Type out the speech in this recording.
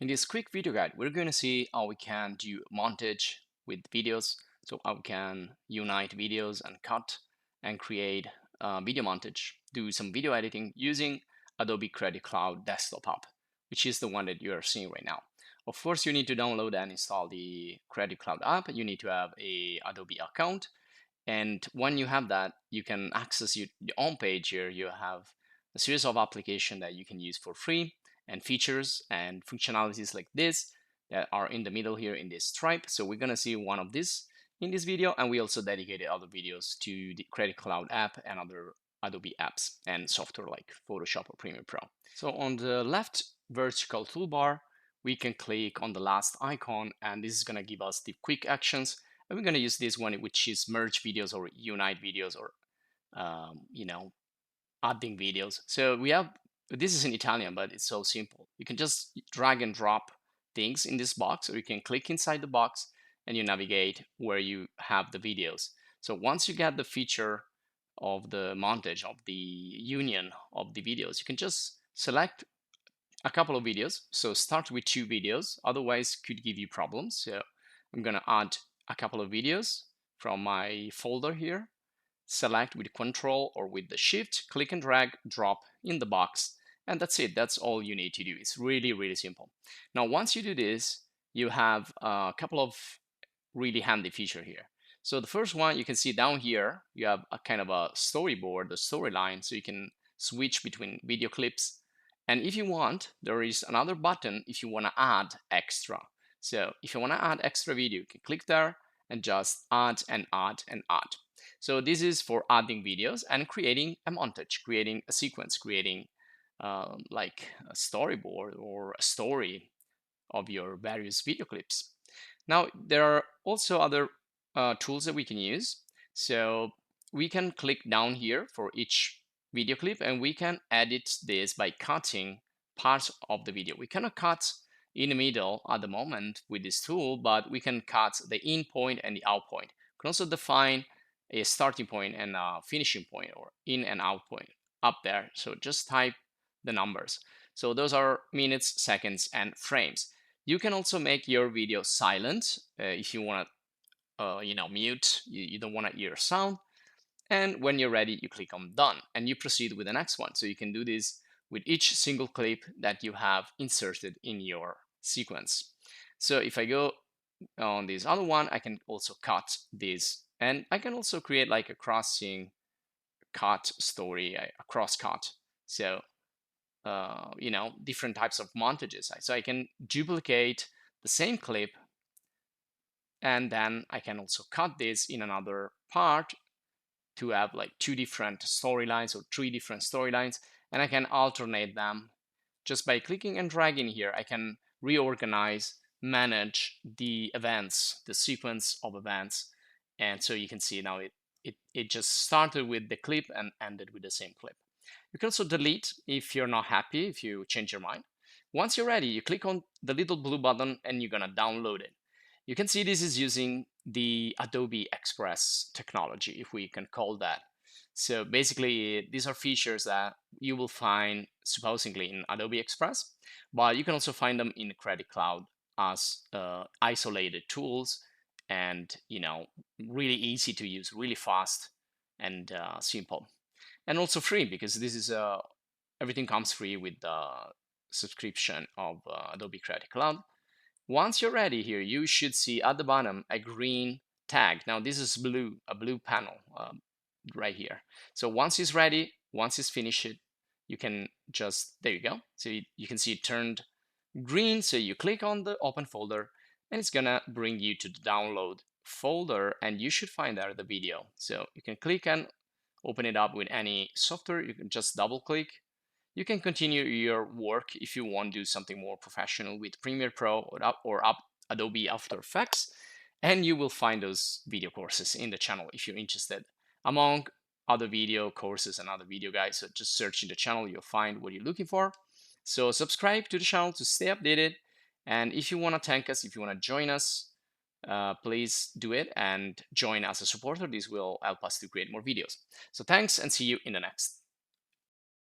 In this quick video guide, we're going to see how we can do montage with videos. So how we can unite videos and cut and create video montage, do some video editing using Adobe Creative Cloud desktop app, which is the one that you are seeing right now. Of course, you need to download and install the Creative Cloud app. You need to have a Adobe account. And when you have that, you can access your home page here. You have a series of applications that you can use for free and features and functionalities like this that are in the middle here in this stripe. So we're going to see one of these in this video, and we also dedicated other videos to the Creative Cloud app and other Adobe apps and software like Photoshop or Premiere Pro. So on the left vertical toolbar, we can click on the last icon, and this is going to give us the quick actions. And we're going to use this one, which is merge videos or unite videos or adding videos. So we have, this is in Italian, but it's so simple. You can just drag and drop things in this box, or you can click inside the box and you navigate where you have the videos. So once you get the feature of the montage of the union of the videos, you can just select a couple of videos. So start with 2 videos, otherwise could give you problems. So I'm gonna add a couple of videos from my folder here, select with Control or with the Shift, click and drag, drop in the box, and that's it. That's all you need to do. It's really, really simple. Now, once you do this, you have a couple of really handy feature here. So the first one, you can see down here, you have a kind of a storyboard, a storyline, so you can switch between video clips. And if you want, there is another button if you want to add extra. So if you want to add extra video, you can click there and just add and add and add. So this is for adding videos and creating a montage, creating a sequence, creating like a storyboard or a story of your various video clips. Now, there are also other tools that we can use. So we can click down here for each video clip, and we can edit this by cutting parts of the video. We cannot cut in the middle at the moment with this tool, but we can cut the in point and the out point. We can also define a starting point and a finishing point, or in and out point up there. So just type the numbers. So those are minutes, seconds, and frames. You can also make your video silent if you want to, mute. You don't want to hear sound. And when you're ready, you click on done and you proceed with the next one. So you can do this with each single clip that you have inserted in your sequence. So if I go on this other one, I can also cut this, and I can also create like a crossing cut story, a cross cut. So different types of montages. So I can duplicate the same clip, and then I can also cut this in another part to have like 2 different storylines or 3 different storylines, and I can alternate them just by clicking and dragging here. I can reorganize, manage the events, the sequence of events, and so you can see now it just started with the clip and ended with the same clip. You can also delete if you're not happy, if you change your mind. Once you're ready, you click on the little blue button and you're gonna download it. You can see this is using the Adobe Express technology, if we can call that. So basically, these are features that you will find supposedly in Adobe Express, but you can also find them in Creative Cloud as isolated tools, and really easy to use, really fast and simple, and also free, because this is everything comes free with the subscription of Adobe Creative Cloud. Once you're ready here, you should see at the bottom a green tag. Now this is blue, a blue panel right here. So once it's ready, once it's finished, you can just, there you go. So you can see it turned green. So you click on the open folder and it's gonna bring you to the download folder, and you should find there the video. So you can click and open it up with any software. You can just double click. You can continue your work if you want to do something more professional with Premiere Pro or Adobe After Effects, and you will find those video courses in the channel if you're interested, among other video courses and other video guides. So just search in the channel, you'll find what you're looking for. So subscribe to the channel to stay updated, and if you want to thank us, if you want to join us, please do it and join as a supporter. This will help us to create more videos. So thanks, and see you in the next.